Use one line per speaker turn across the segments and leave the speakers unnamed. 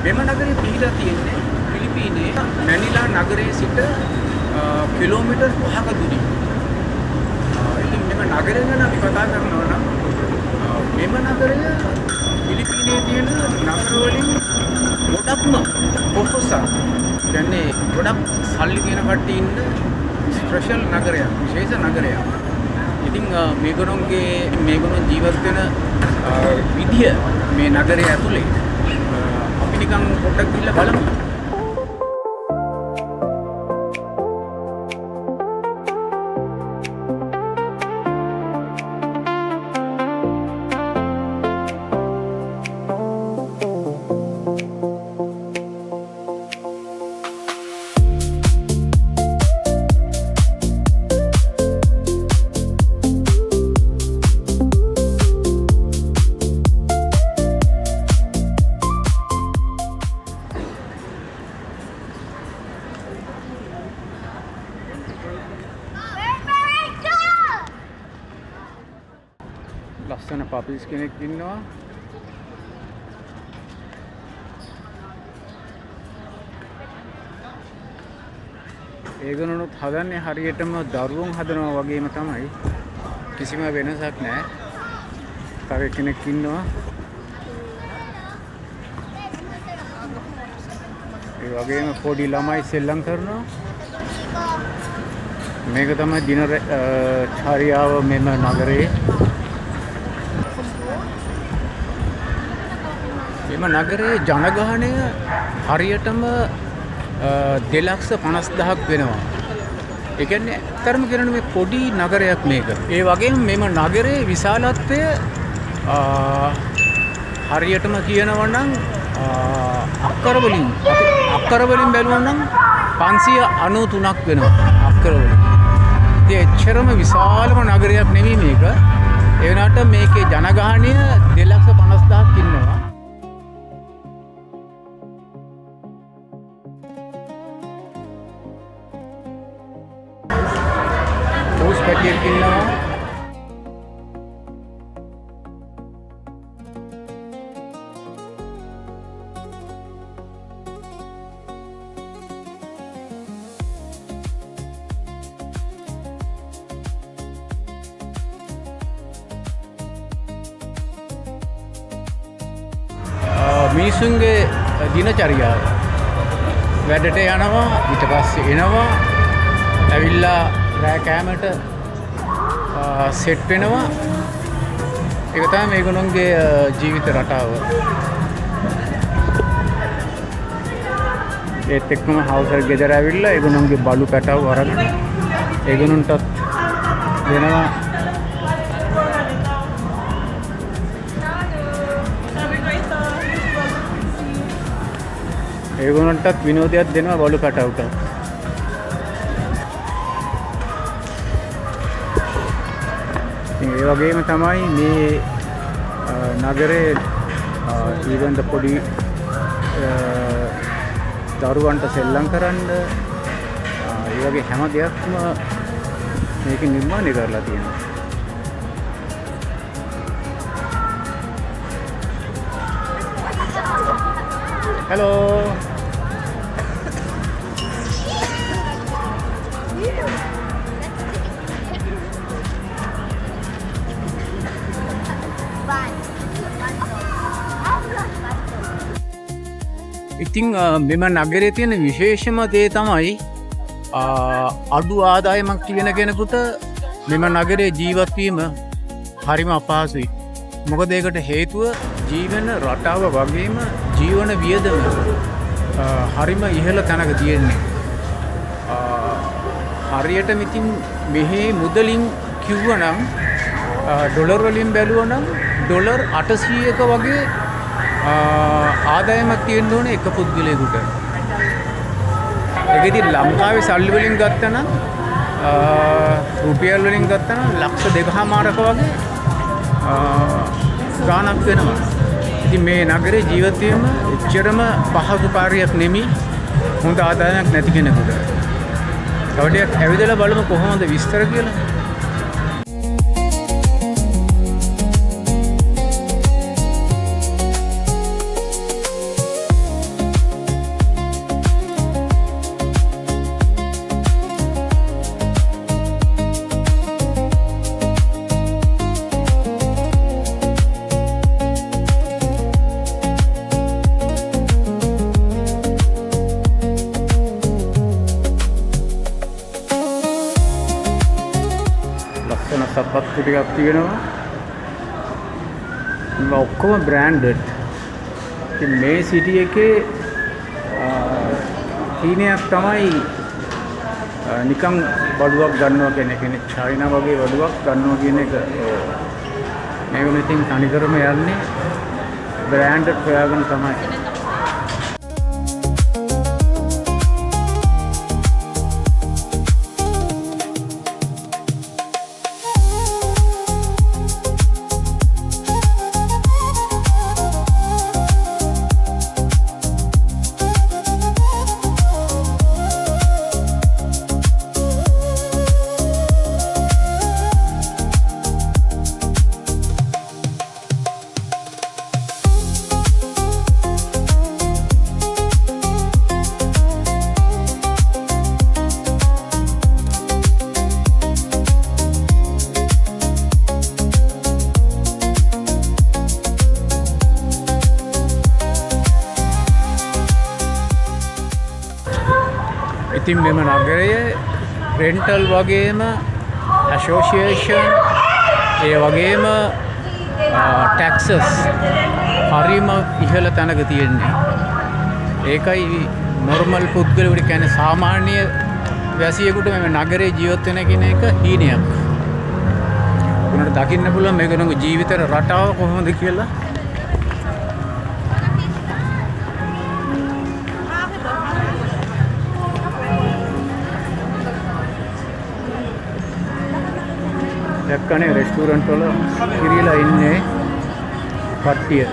මෙම නගරේ පිහිලා තියෙන්නේ පිලිපීනයේ මැනිලා නගරයේ සිට කිලෝමීටර් 5ක දුරින්. ඉතින් මෙම නගරය ගැන අපි කතා කරනවා නම් මෙම නගරය පිලිපීනයේ තියෙන නගර වලින් ගොඩක්ම පොපුලර් කියන්නේ ගොඩක් සල්ලි තියෙන කට්ටිය ඉන්න ස්පෙෂල් නගරයක්, විශේෂ නගරයක්. ඉතින් මේගොල්ලෝ ජීවත් වෙන විදිය මේ නගරය ඇතුලේ අපි නිකන් පොඩ්ඩක් ගිහිල්ලා බලමු. ලස්සන පපිස් කෙනෙක් ඉන්නවා. ඒගොල්ලොත් හදන්නේ හරියටම දරුවෝ හදනවා වගේම තමයි. කිසිම වෙනසක් නැහැ. තව කෙනෙක් ඉන්නවා. ඒ වගේම පොඩි ළමයි සෙල්ලම් කරනවා. මේක තමයි දිනචර්යාව මෙම නගරේ. මෙම නගරයේ ජනගහනය හරියටම 2,50,000ක් වෙනවා. ඒ කියන්නේ ඇත්තටම කියනවා මේ පොඩි නගරයක් මේක. ඒ වගේම මෙම නගරයේ විශාලත්වය හරියටම කියනවා නම් අක්කර වලින් බැලුවා නම් 593ක් වෙනවා අක්කර වලින්. ඉතින් එච්චරම විශාලම නගරයක් නෙවෙයි මේක. ඒ වුණාට මේකේ ජනගහනය 2,50,000ක් ඉන්නවා. පැටියෙක් ඉන්නවා. මිනිසුන්ගේ දිනචරියාව වැඩට යනවා, ඊට පස්සේ එනවා, ඇවිල්ලා රෑ කෑමට සෙට් වෙනවා. ඒක තමයි මේගොල්ලන්ගේ ජීවිත රටාව. ඒත් එක්කම හවුස් එක ගෙදර ඇවිල්ලා ඒගොල්ලන්ගේ බලු පැටව අරගෙන ඒගොල්ලන්ටත් දෙනවා. ඒගොල්ලන්ටත් විනෝදයක් දෙනවා බලු පැටවුට. ඒ වගේම තමයි මේ නගරේ ඊවන්ට පොඩි දරුවන්ට සෙල්ලම් කරන්න ඒ වගේ හැම දෙයක්ම මේක නිර්මාණය කරලා තියෙනවා. හෙලෝ ඉතින් මෙම නගරයේ තියෙන විශේෂම දේ තමයි අඩු ආදායමක් තියෙන කෙනෙකුට මෙම නගරයේ ජීවත් වීම හරිම අපහසුයි. මොකද ඒකට හේතුව ජීවන රටාව වගේම ජීවන වියදම හරිම ඉහළ තැනක තියෙන්නේ. හරියටම ඉතින් මෙහි මුදලින් කිව්වනම් ඩොලර් වලින් බැලුවනම් ඩොලර් 800ක වගේ ආදායමක් තියෙන්න ඕනේ එක පුද්ගලයෙකුට. ඒක ඉතින් ලංකාවේ සල්ලි වලින් ගත්තනම් රුපියල් වලින් ගත්තනම් ලක්ෂ 2.5ක වගේ ගාණක් වෙනවා. ඉතින් මේ නගරේ ජීවත් වීම එච්චරම පහසු කාර්යයක් නෙමෙයි හොඳ ආදායමක් නැති කෙනෙකුට. තවටියක් ඇවිදලා බලමු කොහොමද විස්තර කියලා. වත්තු ටිකක් තියෙනවා. මේ ඔක්කොම බ්‍රෑන්ඩඩ්. ඉතින් මේ සිටි එකේ හීනයක් තමයි නිකන් බඩුවක් ගන්නවා කියන එක. චයිනා වගේ බඩුවක් ගන්නවා කියන එක. මේක මෙතින් තනිකරම යන්නේ බ්‍රෑන්ඩඩ් හොයාගෙන තමයි. ඉතින් මෙම නගරයේ රෙන්ටල් වගේම ඇසෝසියේෂන් ඒ වගේම ටැක්සස් හරිම ඉහළ තැනක තියෙන්නේ. ඒකයි නොර්මල් පුද්ගලයෙකුට කියන්නේ සාමාන්‍ය වැසියෙකුට මේ නගරේ ජීවත් වෙන කෙන එක හීනයක්. උනට දකින්න පුළුවන් මේක නංග ජීවිතේ රටාව කොහොමද කියලා. දැක්කනේ රෙස්ටුරන්ට් වල කිරිලා ඉන්නේ කට්ටිය.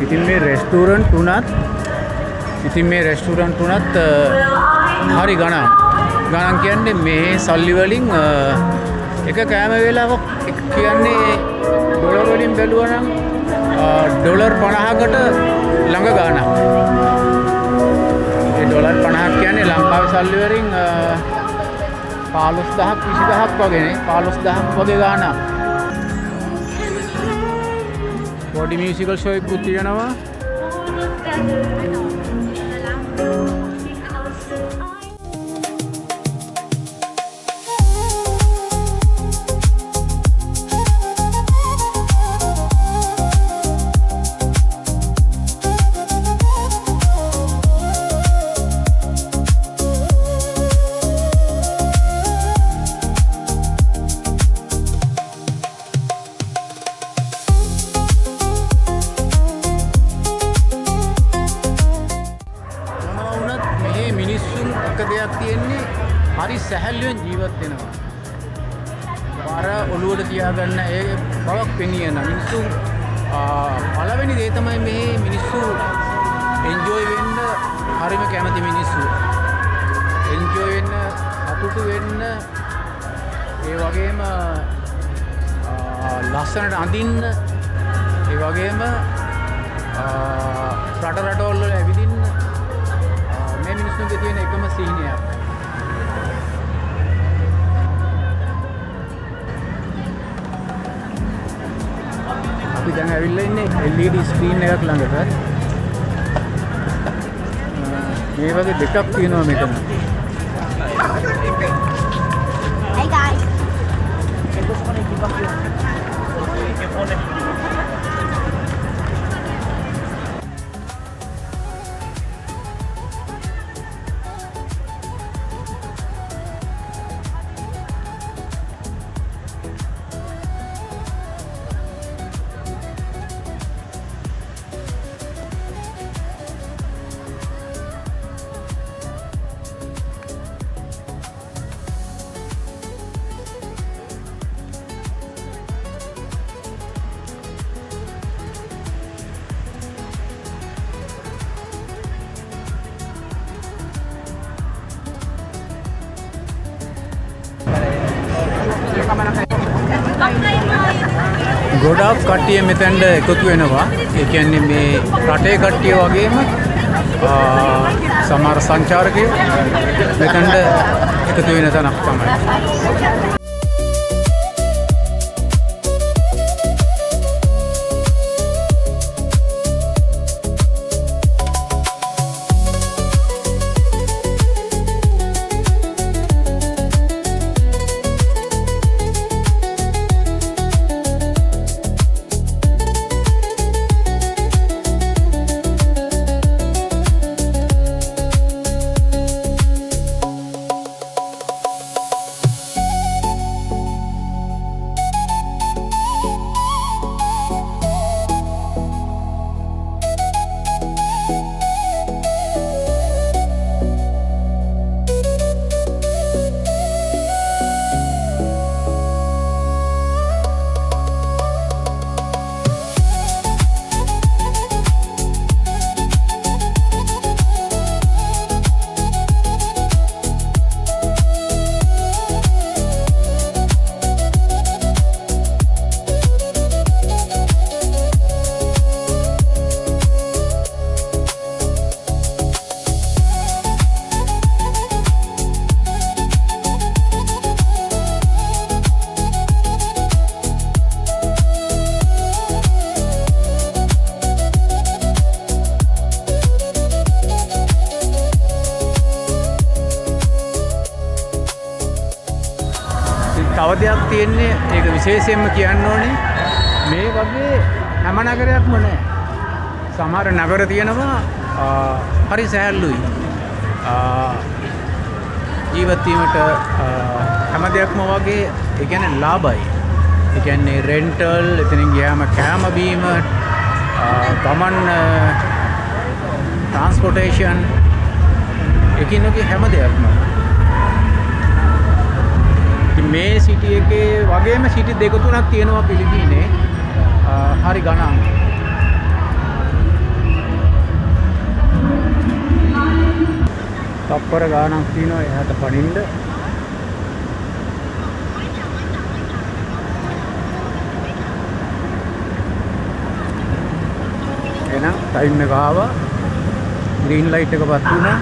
ඉතින් මේ රෙස්ටුරන්ට් උනත් හරි ගණන් කියන්නේ මේ සල්ලි වලින් එක කෑම වේලාවක් කියන්නේ ඩොලර් වලින් බැලුවා නම් ඩොලර් 50කට ළඟ ගාණක්. $50 කියන්නේ ලංකාවේ සල්ලි වලින් 15000ක් 20000ක් වගේනේ 15000ක් වගේ ගාණක්. පොඩි මියුසිකල් ෂෝ එකක් තියෙනවා. හරි සැහැල්ලුවෙන් ජීවත් වෙනවා. බර ඔළුවට තියාගන්න ඒ බවක් පෙනියන මිනිස්සු පළවෙනි දේ තමයි මේ මිනිස්සු එන්ජොයි වෙන්න හරිම කැමති මිනිස්සු. එන්ජොයි වෙන්න, සතුටු වෙන්න, ඒ වගේම ලස්සනට අඳින්න, ඒ වගේම රටවල් වල ඇවිදින්න මේ මිනිස්සුන්ගේ තියෙන එකම සීනියක්. අපි දැන් ඇවිල්ලා ඉන්නේ LED ස්ක්‍රීන් එකක් ළඟට. මේ වගේ දෙකක් තියෙනවා මෙතන.
Hey guys.
ගොඩාක් කට්ටිය මෙතෙන්ට එකතු වෙනවා. ඒ කියන්නේ මේ රටේ කට්ටිය වගේම සමහර සංචාරකයෝ මෙතෙන්ට එකතු වෙන තැනක් තමයි. දෙයක් තියෙන්නේ ඒක විශේෂයෙන්ම කියන්න ඕනේ මේ වගේ හැම නගරයක්ම නැහැ. සමහර නගර තියෙනවා හරි සැහැල්ලුයි. ජීවත් වීමට හැම දෙයක්ම වගේ ඒ කියන්නේ ලාභයි. ඒ කියන්නේ රෙන්ටල් එතනින් ගියාම කෑම බීම ගමන් ට්‍රාන්ස්පෝර්ටේෂන් එකිනෙක හැම දෙයක්ම. මේ සිටි එකේ වගේම සිටි දෙක තුනක් තියෙනවා පිලිපීනේ. හරි ගණන්. තප්පර ගානක් තියෙනවා එහාට පනින්න. එහෙනම් ටයිම් එක ආවා. ග්‍රීන් ලයිට් එක පත් වුණා.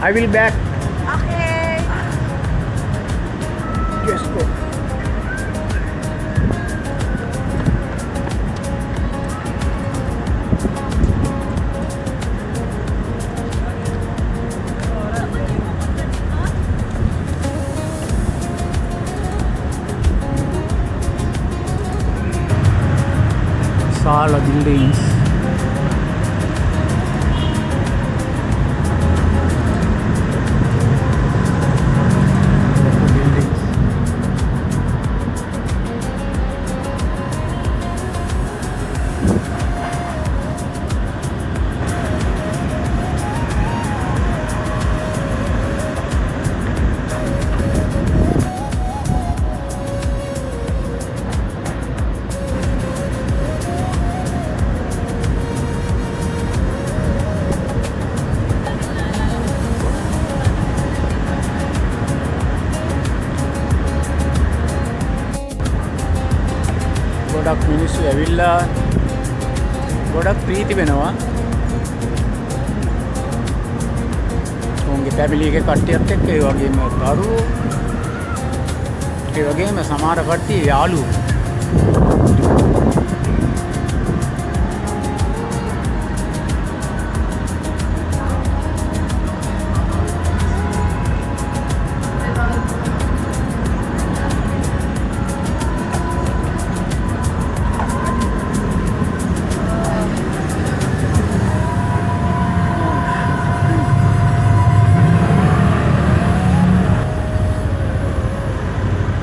I will back.
Okay.
Just go. Sala buildings. ගොඩක් මිනිස්සු ඇවිල්ලා ගොඩක් ප්‍රීති වෙනවා. උන්ගේ ෆැමිලි එකේ කට්ටියත් එක්ක ඒ වගේම දරුවෝ ඒ වගේම සමහර කට්ටිය යාළුවෝ.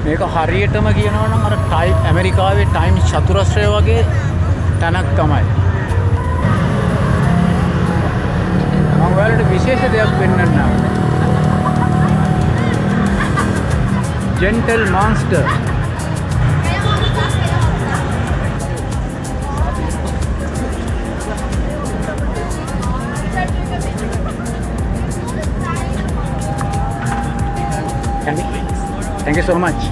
මේක හරියටම කියනවා නම් අර ඇමරිකාවේ ටයිම්ස් චතුරස්‍රය වගේ තැනක් තමයි. මම ඔයාලට විශේෂ දෙයක් පෙන්වන්නම්. ජෙන්ටල් මාන්ස්ටර්. Thank you so much.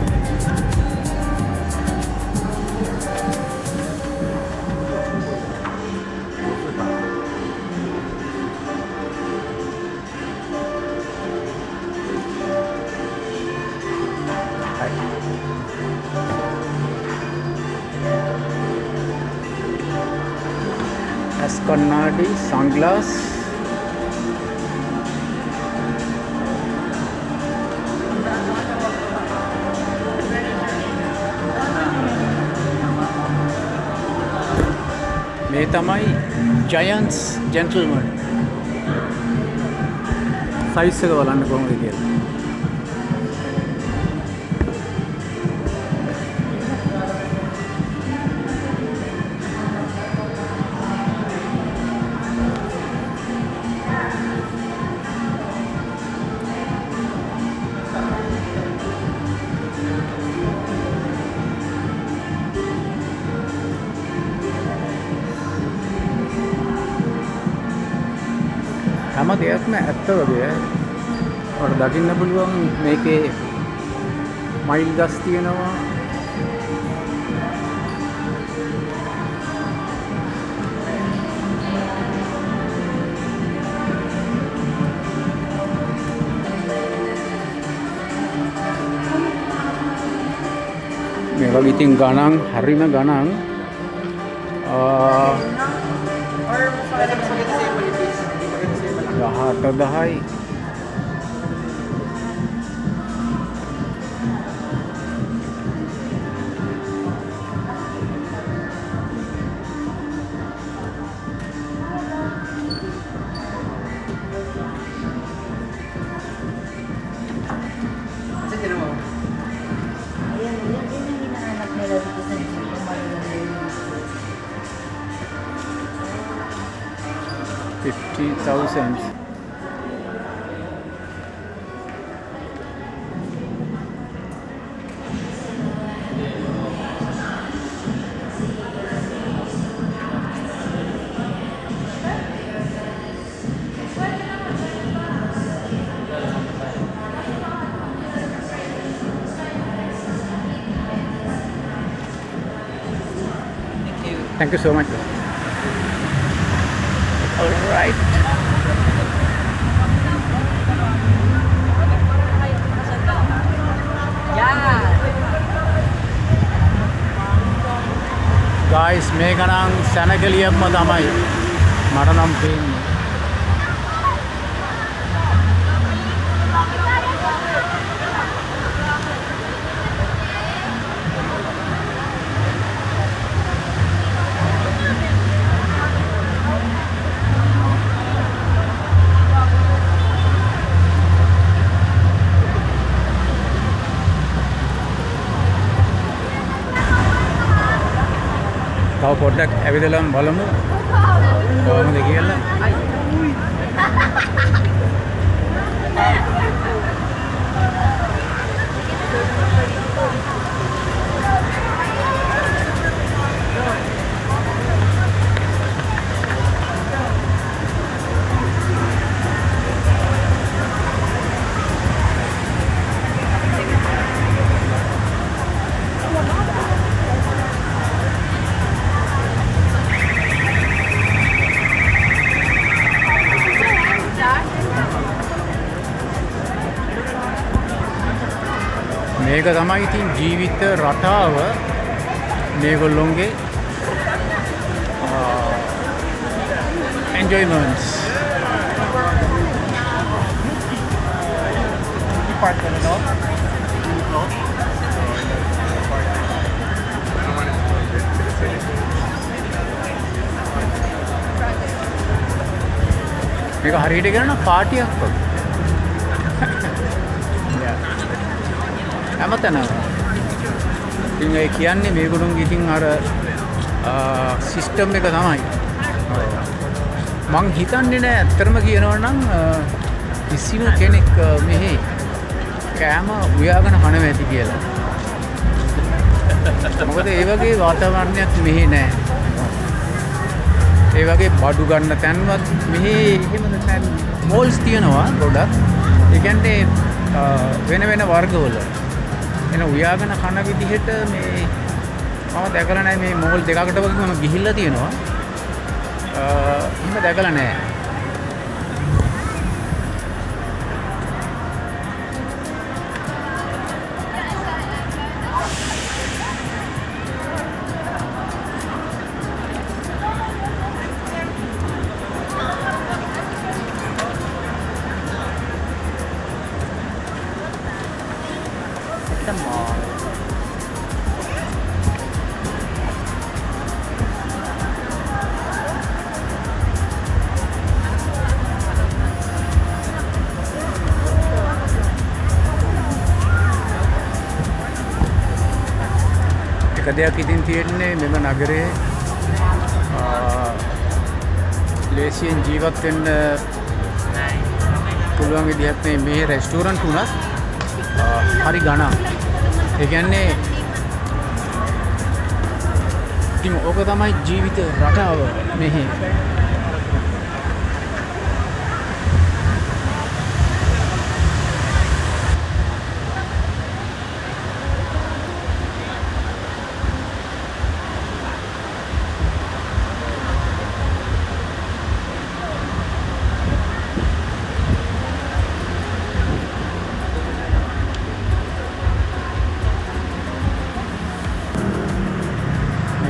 Kannadi sunglass. මේ තමයි Giants Gentleman. සයිස් එක බලන්න කොහොමද කියලා. හැම දෙයක්ම ඇත්ත වගේ. ඔයාලට දකින්න පුළුවන් මේකේ මයිල් ගස් තියෙනවා. මේ වගේ ඉතින් ගණන් හරිම ගණන්.
Or pwede mas maganda sa'yo manipis. Hindi maganda sa'yo malaki.
10.
Kasi tinan mo.
Ayan, yun yung hinahanap nila dito sa Jeep. Kung maganda yung
50,000. Thank you so much. All right. Guys, මේක නම් සැනකලියක්ම තමයි. මට නම් පේන්නේ. තව පොඩ්ඩක් ඇවිදලම බලමු කොහොමද කියලා. මේක තමයි ඉතින් ජීවිත රටාව මේගොල්ලොන්ගේ enjoyments.
Part ko na to.
මේක හරියට කියනවා නම් පාටියක් වගේ. හැමතැනම. ඉතින් ඒ කියන්නේ මේගොල්ලෝගේ ඉතින් අර සිස්ටම් එක තමයි. මං හිතන්නේ නෑ ඇත්තටම කියනවා නම් කිසිම කෙනෙක් මෙහි කෑම උයාගෙන කනවා ඇති කියලා. මොකද ඒ වගේ වාතාවරණයක් මෙහි නෑ. ඒ වගේ බඩු ගන්න තැන්වත් මෙහි එහෙම නැත්නම් මෝල්ස් තියෙනවා ගොඩක්. ඒ කියන්නේ වෙන වෙන වර්ගවල. එන උයාගෙන කන විදිහට මේ මම දැකලා නැහැ මේ මෝල් දෙකකට වගේ මම ගිහිල්ලා තියෙනවා. එහෙම දැකලා නැහැ. එක දෙයක් ඉතින් තියෙන්නේ මෙම නගරයේ ලේසියෙන් ජීවත් වෙන්න පුළුවන් විදිහක් මේ රෙස්ටෝරන්ට් උනත් හරි ගණන්. ඒ කියන්නේ ඉතින් ඕක තමයි ජීවිත රටාව මෙහි.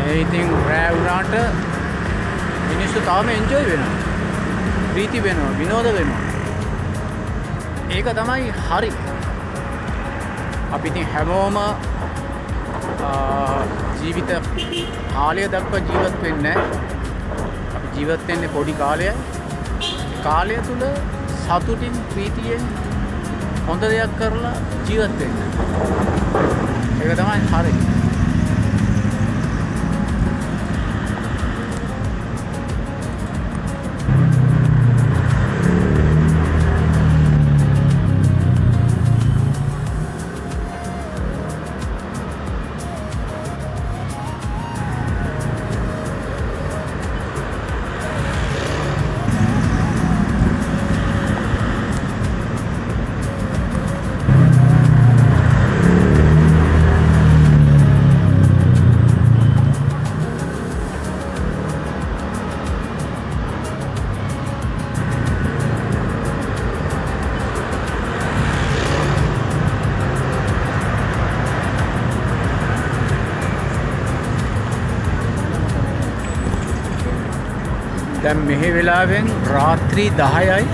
මේ ඉතින් රෑ වුණාට මිනිස්සු තාම එන්ජොයි වෙනවා. ප්‍රීති වෙනවා, විනෝද වෙනවා. ඒක තමයි හරි. අපි ඉතින් හැමෝම ජීවිත කාලය දක්වා ජීවත් වෙන්නේ නැහැ. අපි ජීවත් වෙන්නේ පොඩි කාලයයි. කාලය තුල සතුටින් ප්‍රීතියෙන් හොඳ දෙයක් කරලා ජීවත් වෙන්න. ඒක තමයි හරි. දැන් මෙහි වෙලාවෙන් රාත්‍රී 10යි.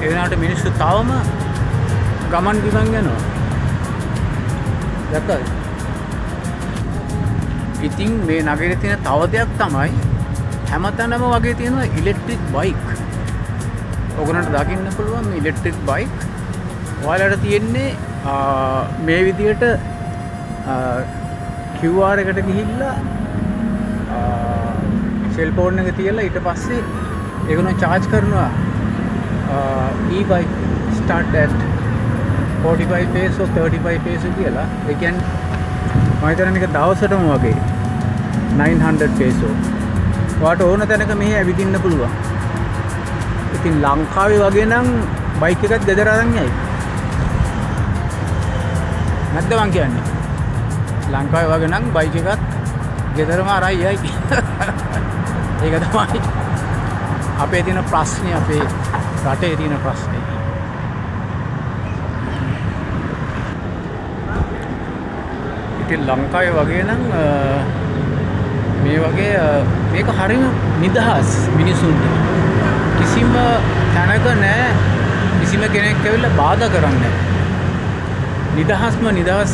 ඒ වෙනාට මිනිස්සු තවම ගමන් බිමන් යනවා. දැක්කද? ඉතින් මේ නගරේ තියෙන තව දෙයක් තමයි හැමතැනම වගේ තියෙන ඉලෙක්ට්‍රික් බයික්. ඔයගොල්ලන්ට දකින්න පුළුවන් මේ ඉලෙක්ට්‍රික් බයික්. ඔයාලට තියෙන්නේ මේ විදියට QR එකට ගිහිල්ලා සෙල්ෆෝන් එක තියලා ඊට පස්සේ ඒගොල්ලෝ charge කරනවා e-bike start at 45 peso 35 peso කියලා. ඒ කියන්නේ මම හිතන්නේ මේක දවසටම වගේ 900 peso. ඔයාට ඕන තැනක මෙහි ඇවිදින්න පුළුවන්. ඉතින් ලංකාවේ වගේ නම් බයික් එකත් ගෙදර අරන් යයි. නැද්ද මං කියන්නේ? ලංකාවේ වගේ නම් බයික් එකත් ගෙදරම අරන් යයි. ඒක තමයි අපේ තියෙන ප්‍රශ්නේ, අපේ රටේ තියෙන ප්‍රශ්නේ. ඉතින් ලංකාවේ වගේ නම් මේ වගේ මේක හරියම නිදහස් මිනිසුන්ට. කිසිම තැනක නැහැ, කිසිම කෙනෙක් ඇවිල්ලා බාධා කරන්නේ නැහැ. නිදහස්ම නිදහස්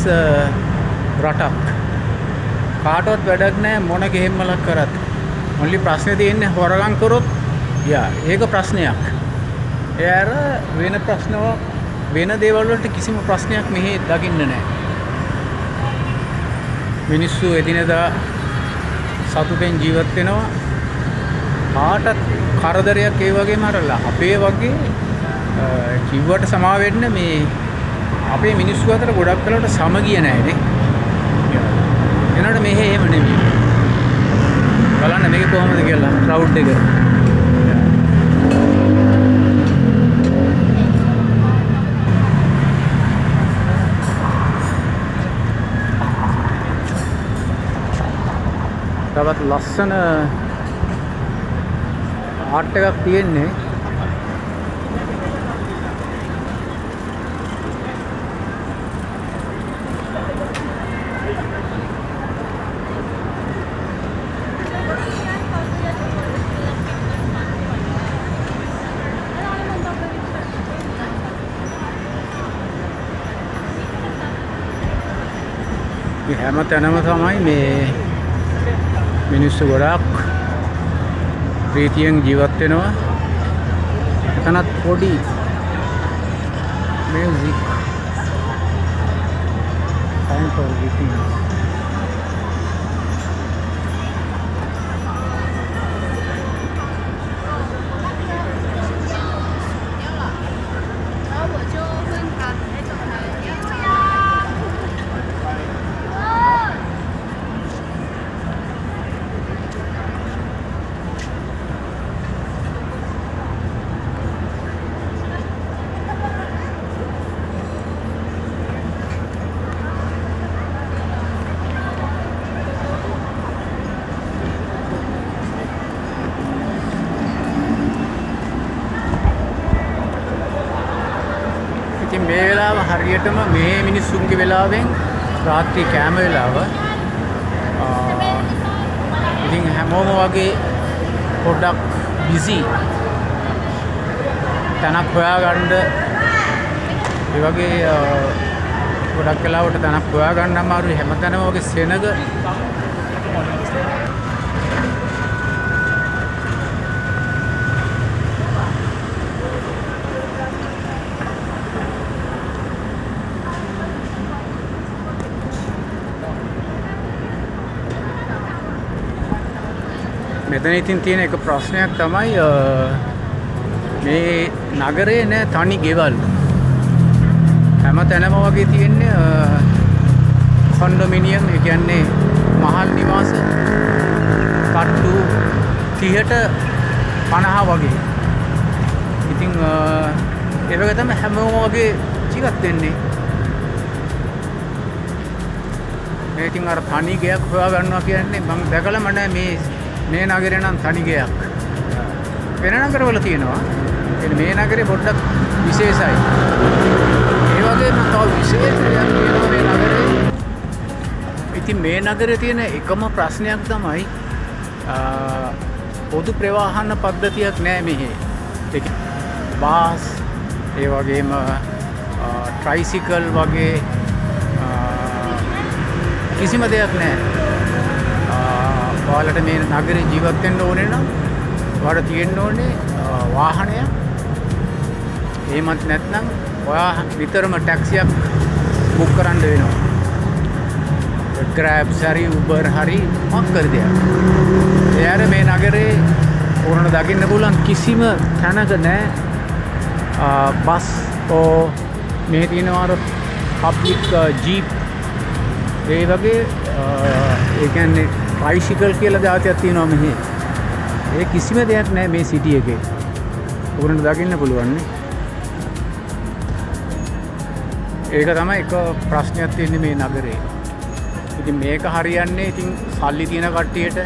රටක්. කාටවත් වැඩක් නැහැ මොන ගෙහෙම්මලක් කරත්. only ප්‍රශ්නේ තියෙන්නේ හොරගම් කරොත් ඒක ප්‍රශ්නයක්. ඒ අර වෙන ප්‍රශ්න වෙන දේවල් වලට කිසිම ප්‍රශ්නයක් මෙහි දකින්න නැහැ. මිනිස්සු එදිනෙදා සතුටෙන් ජීවත් වෙනවා. කාටත් කරදරයක් ඒ වගේම අරලා අපේ වගේ කිව්වට සමා වෙන්න මේ අපේ මිනිස්සු අතර ගොඩක් වෙලාවට සමගිය නැහැ නේ. එනකොට මෙහෙ එහෙම නෙමෙයි. බලන්න මේක කොහොමද කියලා ක්‍රවුඩ් එක. තවත් ලස්සන ආර්ට් එකක් තියෙන්නේ. හැම තැනම තමයි මේ මිනිස්සු ගොඩක් ප්‍රීතියෙන් ජීවත් වෙනවා. එතනත් පොඩි මියුසික් time for everything. මේ වෙලාව හරියටම මේ මිනිස්සුන්ගේ වෙලාවෙන් රාත්‍රී කෑම වෙලාව. ඉතින් හැමෝම වගේ පොඩ්ඩක් බිසි. තැනක් හොයාගන්න ඒ වගේ ගොඩක් වෙලාවට තැනක් හොයාගන්න අමාරුයි. හැමතැනම වගේ සෙනග මෙතන ඉතින් තියෙන එක ප්‍රශ්නයක් තමයි මේ නගරේ නෑ තනි ගෙවල්. හැම තැනම වගේ තියෙන්නේ කොන්ඩොමිනියම්, ඒ කියන්නේ මහල් නිවාස කට්ටු 30ට 50 වගේ. ඉතින් ඒ වගේ තමයි හැමෝම වගේ ජීවත් වෙන්නේ. මේ ඉතින් අර තනි ගෙයක් හොයා ගන්නවා කියන්නේ මම දැකලම නෑ මේ නගරේ නම් තනි ගෙයක්. වෙන නගරවල තියෙනවා. මේ නගරේ පොඩ්ඩක් විශේෂයි. ඒ වගේම තව විශේෂයක් තියෙනවා මේ නගරේ. ඉතින් මේ නගරේ තියෙන එකම ප්‍රශ්නයක් තමයි පොදු ප්‍රවාහන පද්ධතියක් නෑ මෙහි. බස්, ඒ වගේම ට්‍රයිසිකල් වගේ කිසිම දෙයක් නෑ. ඔයාලට මේ නගරේ ජීවත් වෙන්න ඕනේ නම් ඔයාලට තියෙන්න ඕනේ වාහනයක්. එහෙමත් නැත්නම් ඔයා විතරම ටැක්සියක් බුක් කරන්න වෙනවා. Grab හරි Uber හරි මොකක් කර දෙයක්. ඒ අර මේ නගරේ ඕනට දකින්න පුළුවන් කිසිම තැනක නැහැ බස් මේ තියෙනවා අර පබ්ලික් ජීප් ඒ වගේ ඒ කියන්නේ ට්‍රයිසිකල් කියලා જાතියක් තියෙනවා මෙහි. ඒ කිසිම දෙයක් නැහැ මේ සිටි එකේ. ඕනට දකින්න පුළුවන් නේ. ඒක තමයි එක ප්‍රශ්නයක් තියෙන්නේ මේ නගරේ. ඉතින් මේක හරියන්නේ ඉතින් සල්ලි තියෙන කට්ටියට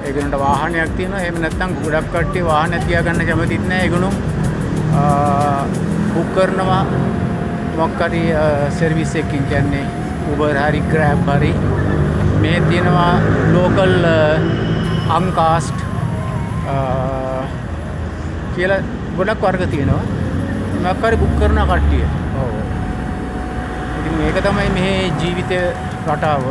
ඒගොල්ලන්ට වාහනයක් තියෙනවා. එහෙම නැත්නම් ගොඩක් කට්ටිය වාහනයක් තියාගන්න කැමතිත් නැහැ. ඒගොල්ලෝ බුක් කරනවා මොකක් හරි සර්විස් එකකින්, කියන්නේ Uber හරි Grab හරි. මේ තියෙනවා ලෝකල් අන්කාස්ට් කියලා ගොඩක් වර්ග තියෙනවා. මොකක් හරි බුක් කරන කට්ටිය. ඔව්. ඉතින් මේක තමයි මේ ජීවිත රටාව.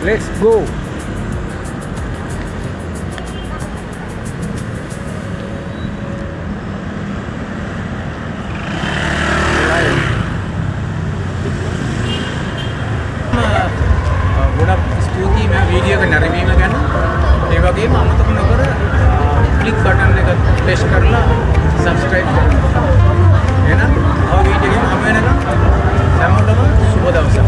Let's go. ගොඩක් ස්තුතියි මේ වීඩියෝ එක නැරඹීම ගැන. ඒ වගේම අමතක නොකර ක්ලික් බටන් එක ප්‍රෙස් කරලා subscribe කරන්න. එහෙනම් ආ වීඩියෝ එක හම් වෙනකම් හැමෝටම සුබ දවසක්.